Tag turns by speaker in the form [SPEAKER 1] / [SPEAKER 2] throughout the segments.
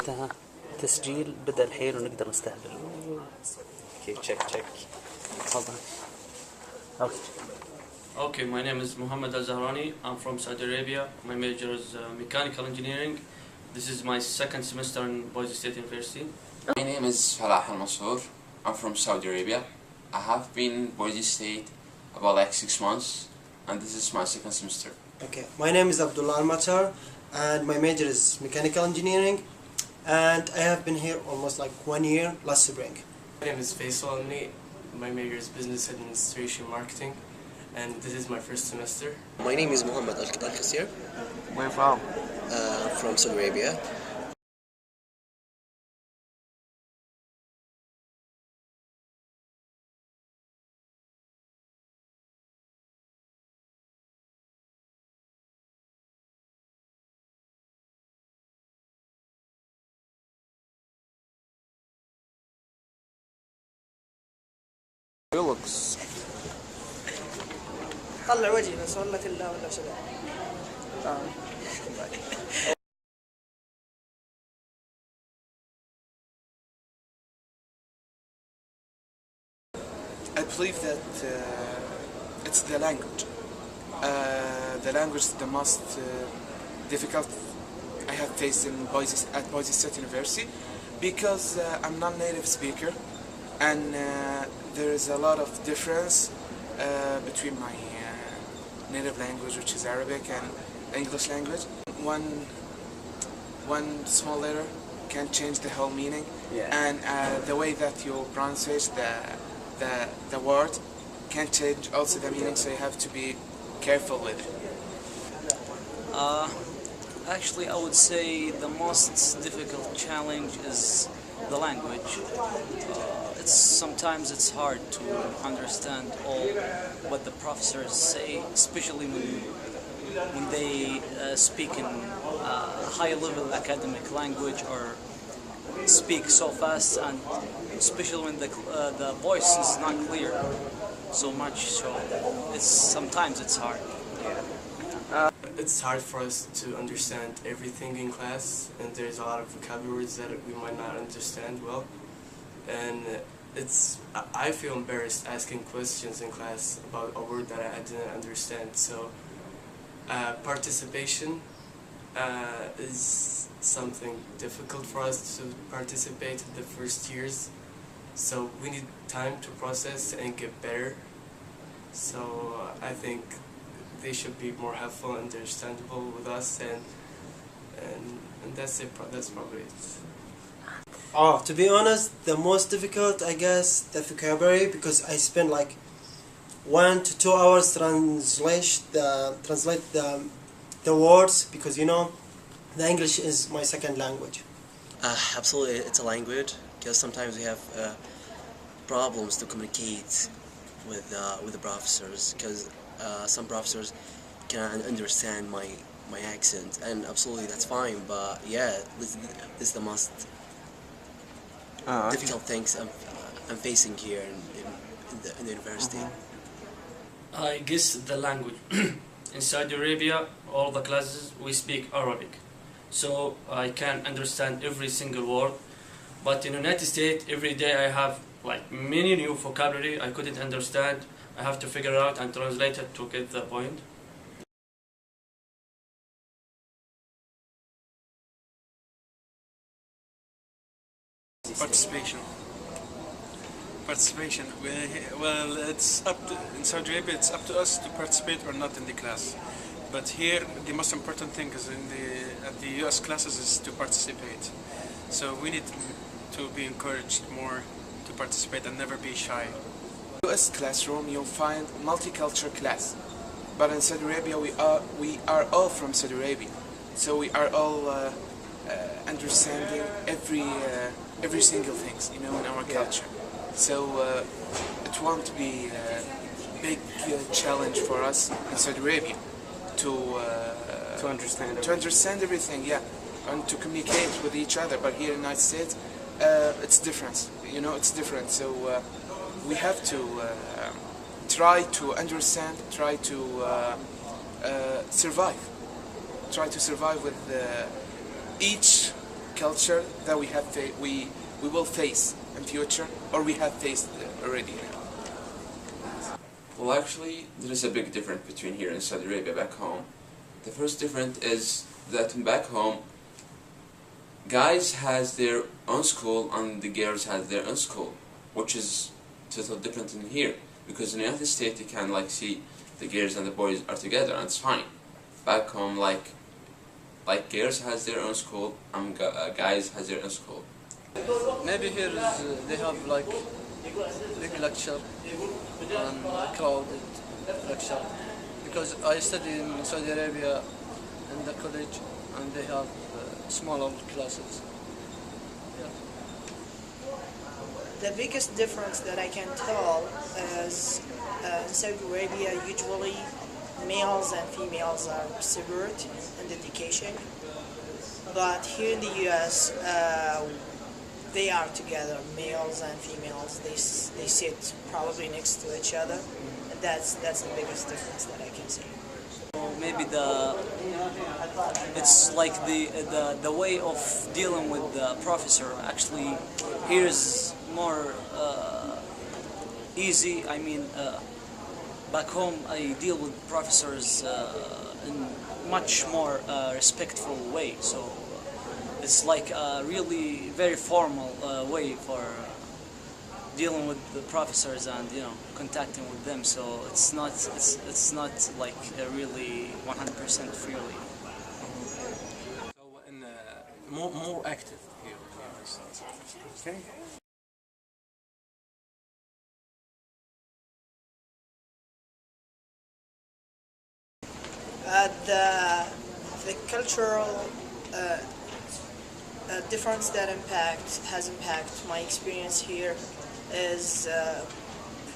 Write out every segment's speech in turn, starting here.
[SPEAKER 1] انتهى تسجيل بدأ الحين ونقدر نستهبل. اوكي تشيك تفضل.
[SPEAKER 2] Okay, my name is Mohammed Al-Zahrani. I'm from Saudi Arabia. My major is mechanical engineering. This is my second semester in Boise State University.
[SPEAKER 3] My name is Falah Al-Mansour. I'm from Saudi Arabia. I have been in Boise State about like 6 months, and this is my second semester.
[SPEAKER 4] Okay, my name is Abdullah Al-Matar, and my major is mechanical engineering, and I have been here almost like 1 year last spring.
[SPEAKER 5] My name is Faisal Al-Ni. My major is business administration marketing, and this is my first semester.
[SPEAKER 6] My name is Mohammed Al-Qasir.
[SPEAKER 1] Where from?
[SPEAKER 6] From Saudi Arabia.
[SPEAKER 1] Looks.
[SPEAKER 4] طلع وجهي بس ولا كلها ولا شباب.
[SPEAKER 7] I believe that it's the language. The language is the most difficult I have faced in at Boise State University, because I'm not native speaker, and there is a lot of difference between my native language, which is Arabic, and English language. One small letter can change the whole meaning, and the way that you pronounce the word can change also the meaning, so you have to be careful with it.
[SPEAKER 8] Actually, I would say the most difficult challenge is the language. Sometimes it's hard to understand all what the professors say, especially when they speak in high-level academic language or speak so fast, and especially when the voice is not clear so much. So sometimes it's hard.
[SPEAKER 5] It's hard for us to understand everything in class, and there's a lot of vocabularies that we might not understand well. And I feel embarrassed asking questions in class about a word that I didn't understand. So participation is something difficult for us to participate in the first years. So we need time to process and get better. So I think they should be more helpful and understandable with us, and that's it. That's probably it.
[SPEAKER 4] To be honest, the most difficult, I guess, the vocabulary, because I spend like 1 to 2 hours translate the words, because the English is my second language.
[SPEAKER 6] Absolutely, it's a language, because sometimes we have problems to communicate with the professors, because some professors cannot understand my accent, and absolutely that's fine, but yeah, this is the most difficult things I'm facing here in the university.
[SPEAKER 2] I guess the language. In Saudi Arabia, all the classes we speak Arabic, so I can understand every single word. But in the United States, every day I have like many new vocabulary I couldn't understand. I have to figure out and translate it to get the point.
[SPEAKER 9] Participation. Well, it's up to, in Saudi Arabia, it's up to us to participate or not in the class. But here, the most important thing is at the U.S. classes is to participate. So we need to be encouraged more to participate and never be shy.
[SPEAKER 7] U.S. classroom, you'll find multicultural class, but in Saudi Arabia we are all from Saudi Arabia, so we are all understanding every single thing, in our culture. So it won't be a big challenge for us in Saudi Arabia to understand everything, and to communicate with each other. But here in the United States, it's different. It's different. So we have to try to understand, try to survive with each culture that we will face in future, or we have faced already now.
[SPEAKER 3] Well, actually, there is a big difference between here and Saudi Arabia back home. The first difference is that back home, guys has their own school and the girls has their own school, which is totally different in here. Because in the United States, you can like see the girls and the boys are together, and it's fine. Back home, like girls has their own school and guys has their own school.
[SPEAKER 10] Maybe here is, they have like big lecture and crowded lecture, because I study in Saudi Arabia in the college and they have smaller classes.
[SPEAKER 11] The biggest difference that I can tell is in Saudi Arabia usually males and females are separate in the education, but here in the US they are together, males and females. They sit probably next to each other, and that's the biggest difference that I can see.
[SPEAKER 8] Maybe it's like the way of dealing with the professor. Actually, here is more easy. I mean, back home I deal with professors in much more respectful way. So it's like a really very formal way for dealing with the professors and contacting with them. So it's not like really 100% freely.
[SPEAKER 9] So more active here. Okay.
[SPEAKER 11] The cultural difference that has impacted my experience here is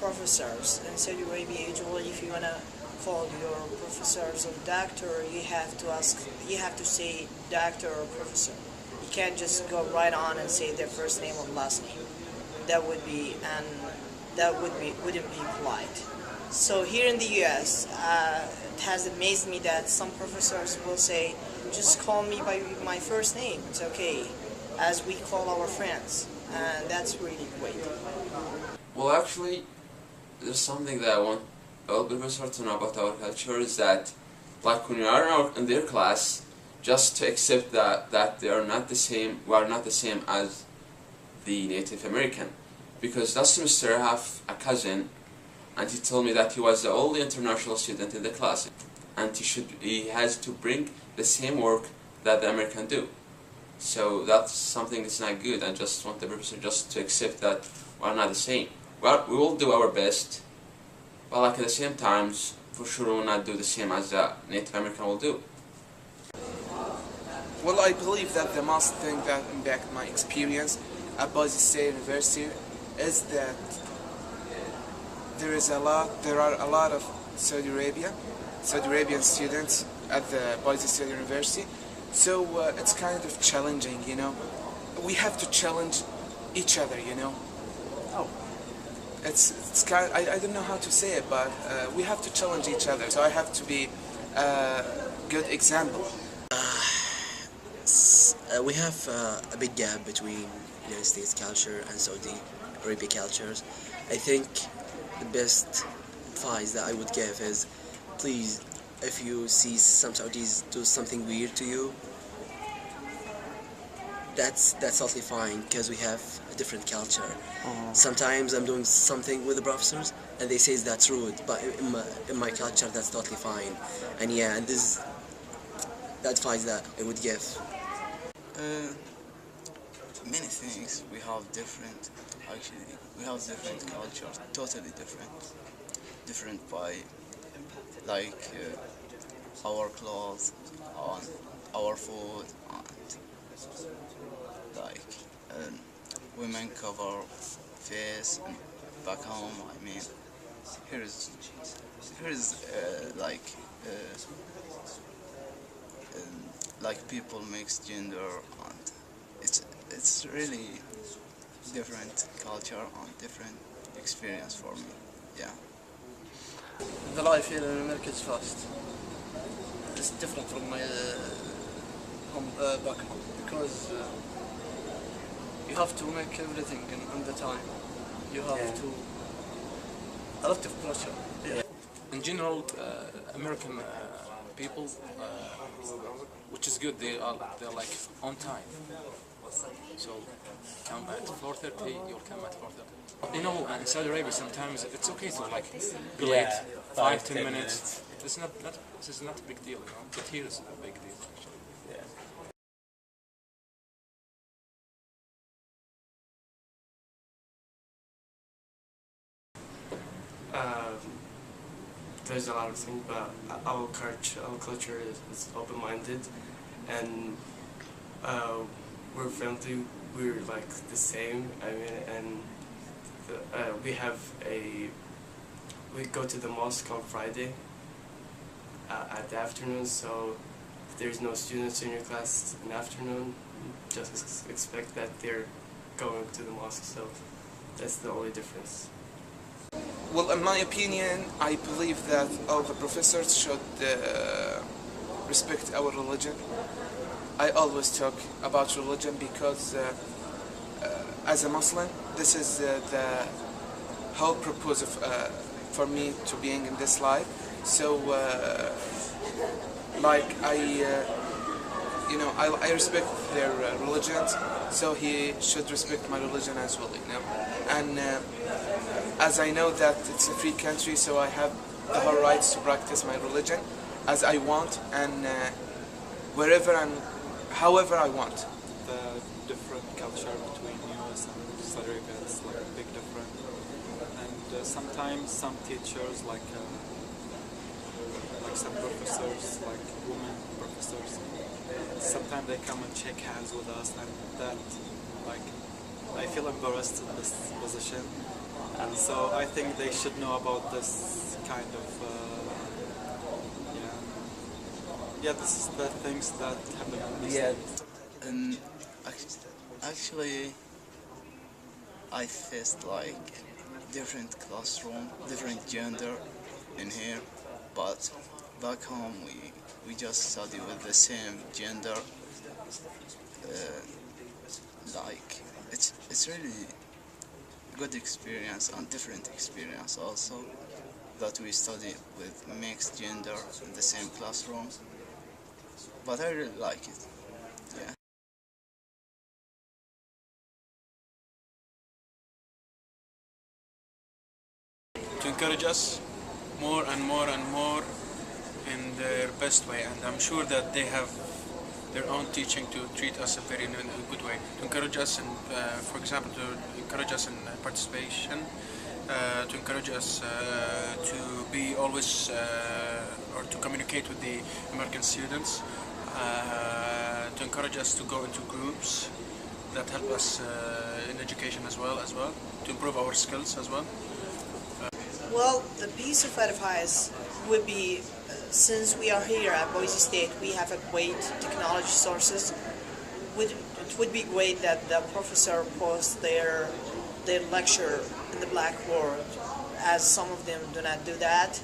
[SPEAKER 11] professors. In Saudi Arabia, usually if you wanna call your professors or doctor, you have to say doctor or professor. You can't just go right on and say their first name or last name. Wouldn't be polite. So here in the US, it has amazed me that some professors will say, just call me by my first name, it's okay, as we call our friends, and that's really great.
[SPEAKER 3] Well, actually, there's something that I want all professors to know about our culture is that, like when you are in their class, just to accept that they are not the same, we are not the same as the Native American. Because last semester I have a cousin, and he told me that he was the only international student in the class, and he has to bring the same work that the American do. So that's something that's not good. I just want the professor just to accept that we're not the same. Well, we will do our best, but like at the same times, for sure we will not do the same as the Native American will do.
[SPEAKER 7] Well, I believe that the most thing that impacted my experience at Boise State University is that there are a lot of Saudi Arabian students at the Boise State University, so it's kind of challenging, We have to challenge each other, It's kind of, I don't know how to say it, but we have to challenge each other. So I have to be a good example.
[SPEAKER 6] We have a big gap between United States culture and Saudi Arabia cultures. I think the best advice that I would give is, please, if you see some Saudis do something weird to you, that's totally fine, because we have a different culture. Sometimes I'm doing something with the professors and they say that's rude, but in my culture that's totally fine. And yeah, and this is the advice that I would give.
[SPEAKER 10] Many things we have different cultures, totally different by like our clothes, and our food, and like women cover face, and back home, I mean, here is like people mix gender, and it's really different culture and different experience for me. Yeah. The life here in America is fast. It's different from back home because you have to make everything in the time. You have to a lot of pressure.
[SPEAKER 12] In general, American people, which is good, they're like on time. So come at 4:30, you'll come at 4:30. You know, in Saudi Arabia sometimes it's okay to like be late 5-10 minutes. This is not a big deal, you know. But here is a big deal actually.
[SPEAKER 5] There's a lot of things, but our culture is open-minded, and we're friendly. We're like the same. I mean, and we go to the mosque on Friday at the afternoon. So if there's no students in your class in the afternoon, just expect that they're going to the mosque. So that's the only difference.
[SPEAKER 7] Well, in my opinion, I believe that all the professors should respect our religion. I always talk about religion because as a Muslim, this is the whole purpose of, for me to being in this life. So, like I respect their religions, so he should respect my religion as well, you know. And as I know that it's a free country, so I have the whole rights to practice my religion as I want and wherever and however I want.
[SPEAKER 13] The different culture between US and Saudi Arabia is like a big difference, and sometimes some teachers like some professors, like women professors, sometimes they come and shake hands with us, and that like I feel embarrassed in this position, and so I think they should know about this kind of this is the things that happen these days.
[SPEAKER 14] And actually I faced like different classroom, different gender in here, but back home we just study with the same gender. Like it's really good experience and different experience also that we study with mixed gender in the same classroom, but I really like it. Yeah.
[SPEAKER 9] To encourage us more and more and more in their best way, and I'm sure that they have their own teaching to treat us in a good way, to encourage us in, for example, to encourage us in participation, to encourage us to be always or to communicate with the American students, to encourage us to go into groups that help us in education as well, to improve our skills as well.
[SPEAKER 11] Well, the piece of advice would be, since we are here at Boise State, we have a great technology sources. It would be great that the professor posts their lecture in the blackboard, as some of them do not do that.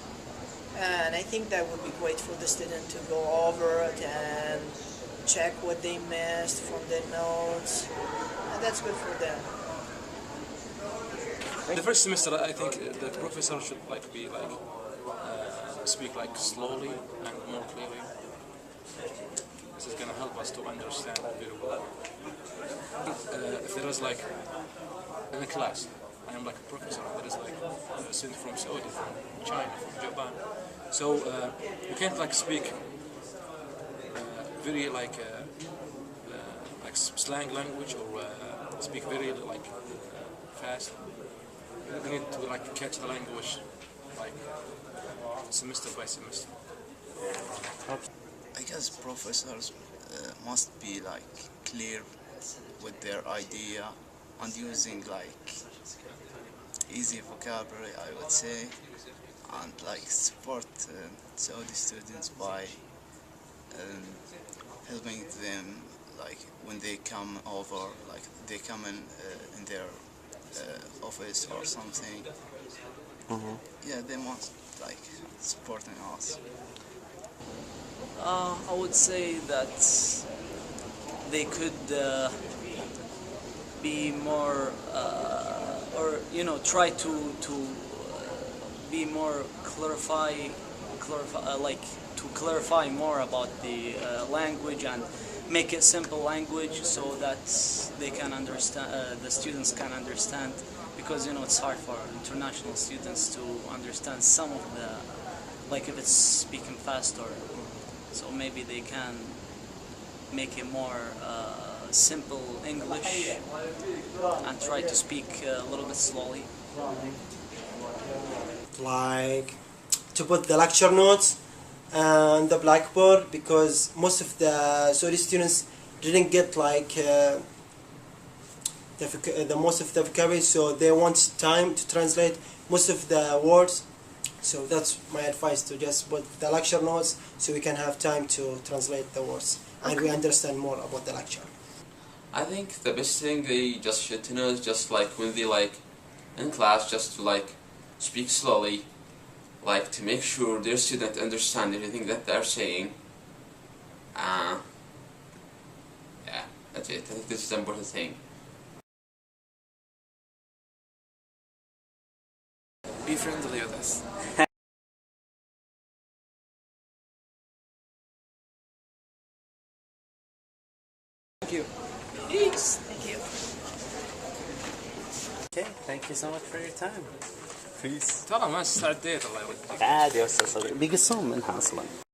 [SPEAKER 11] And I think that would be great for the student to go over it and check what they missed from their notes, and that's good for them.
[SPEAKER 12] The first semester, I think the professor should speak slowly and more clearly. This is going to help us to understand very well. If there is in a class, I am like a professor. There is a student from Saudi, from China, from Japan. So you can't speak very slang language or speak very fast. We need to catch the language semester by semester.
[SPEAKER 14] I guess professors must be clear with their idea and using easy vocabulary, I would say, and support Saudi students by helping them when they come over, they come in their office or something. Yeah, they must supporting us.
[SPEAKER 8] I would say that they could be more, or try to be more clarify more about the language and make it simple language so that they can understand, the students can understand, because it's hard for international students to understand some of the, like if it's speaking fast, or so maybe they can make it more simple English and try to speak a little bit slowly.
[SPEAKER 4] Like to put the lecture notes on the blackboard, because most of the Saudi students didn't get like the most of the vocabulary, so they want time to translate most of the words. So that's my advice, to just put the lecture notes so we can have time to translate the words and we understand more about the lecture.
[SPEAKER 3] I think the best thing they just should to know is just like when they in class, just to speak slowly, to make sure their student understand everything that they're saying. Yeah, that's it. I think this is the important thing.
[SPEAKER 7] Be friendly with us.
[SPEAKER 1] Thank you.
[SPEAKER 11] Peace. Thank you.
[SPEAKER 1] Okay, thank you so much for your time. Peace.
[SPEAKER 12] ترى ما استعديت الله يوديك.
[SPEAKER 1] عادي يا استاذ صديق، بيقصون منها اصلا.